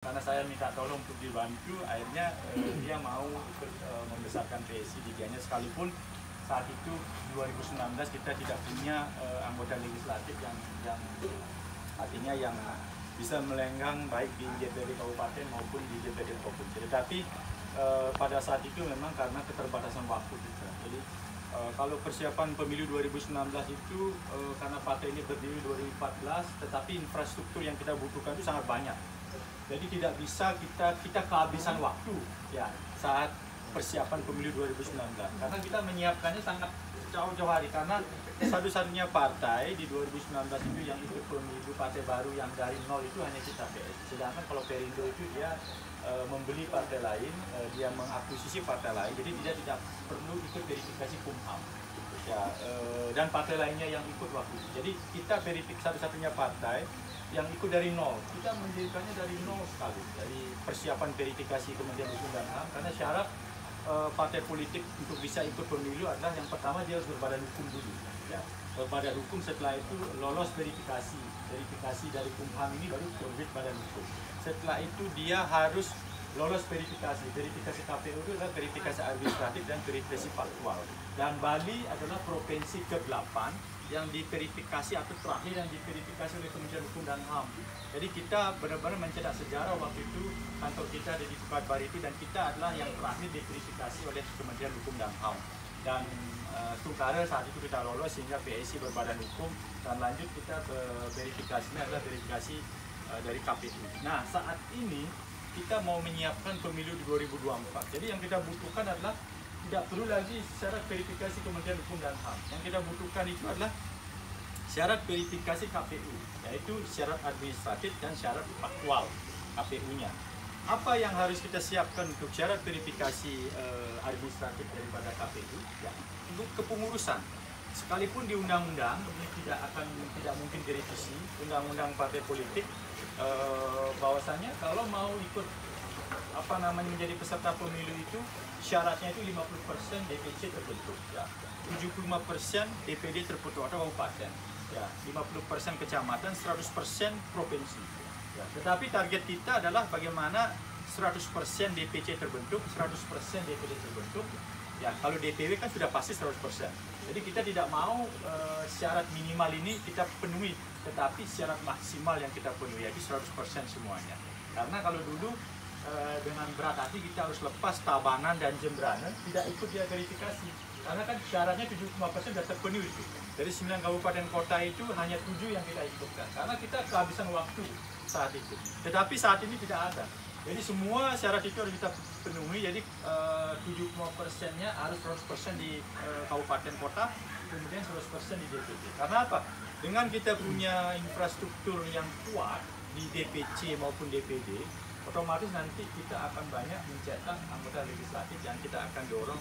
Karena saya minta tolong untuk dibantu, akhirnya dia mau ikut membesarkan PSI di Gianyar, sekalipun saat itu 2019 kita tidak punya anggota legislatif yang artinya yang bisa melenggang baik di DPD Kabupaten maupun di DPD Provinsi. Tetapi pada saat itu memang karena keterbatasan waktu kita. Jadi kalau persiapan pemilu 2019 itu karena partai ini berdiri 2014, tetapi infrastruktur yang kita butuhkan itu sangat banyak. Jadi tidak bisa kita kehabisan waktu ya saat persiapan pemilu 2019 karena kita menyiapkannya sangat jauh-jauh hari, karena satu-satunya partai di 2019 itu yang ikut pemilu partai baru yang dari nol itu hanya kita PSI. Sedangkan kalau Perindo itu dia membeli partai lain, dia mengakuisisi partai lain, jadi dia tidak perlu ikut verifikasi Kumham ya, dan partai lainnya yang ikut waktu itu. Jadi kita satu-satunya partai yang ikut dari nol. Kita mendirikannya dari nol sekali, dari persiapan verifikasi Kementerian Hukum dan HAM, karena syarat partai politik untuk bisa ikut pemilu adalah yang pertama dia harus berbadan hukum dulu ya. Berbadan hukum, setelah itu lolos verifikasi dari Kumham ini baru terbit badan hukum. Setelah itu dia harus lolos verifikasi KPU itu adalah verifikasi administratif dan verifikasi faktual. Dan Bali adalah provinsi ke-8 yang diverifikasi atau terakhir yang diverifikasi oleh Kementerian Hukum dan HAM. Jadi kita benar-benar mencetak sejarah waktu itu, kantor kita ada di Pekanbaru itu, dan kita adalah yang terakhir diverifikasi oleh Kementerian Hukum dan HAM. Dan Tungkara saat itu kita lolos sehingga PSI berbadan hukum, dan lanjut kita verifikasinya adalah verifikasi dari KPU. Nah saat ini kita mau menyiapkan pemilu di 2024. Jadi yang kita butuhkan adalah tidak perlu lagi syarat verifikasi Kementerian Hukum dan HAM. Yang kita butuhkan itu adalah syarat verifikasi KPU, yaitu syarat administratif dan syarat faktual KPU-nya. Apa yang harus kita siapkan untuk syarat verifikasi administratif daripada KPU? Ya, untuk kepengurusan. Sekalipun di undang-undang ini tidak mungkin direvisi, undang-undang partai politik bahwasanya kalau mau ikut menjadi peserta pemilu itu syaratnya itu 50% DPC terbentuk ya, 75% DPD terbentuk atau kabupaten ya, 50% kecamatan, 100% provinsi ya. Tetapi target kita adalah bagaimana 100% DPC terbentuk, 100% DPD terbentuk ya. Kalau DPW kan sudah pasti 100%. Jadi kita tidak mau syarat minimal ini kita penuhi, tetapi syarat maksimal yang kita penuhi yaitu 100% semuanya. Karena kalau dulu dengan berat hati kita harus lepas Tabanan dan Jembrana, tidak ikut dia verifikasi. Karena kan syaratnya 75% sudah terpenuhi itu. Dari 9 kabupaten kota itu hanya 7 yang kita ikutkan. Karena kita kehabisan waktu saat itu. Tetapi saat ini tidak ada. Jadi semua syarat itu harus kita penuhi, jadi 75%-nya harus 100% di kabupaten kota, kemudian 100% di DPD. Karena apa? Dengan kita punya infrastruktur yang kuat di DPC maupun DPD, otomatis nanti kita akan banyak mencetak anggota legislatif yang kita akan dorong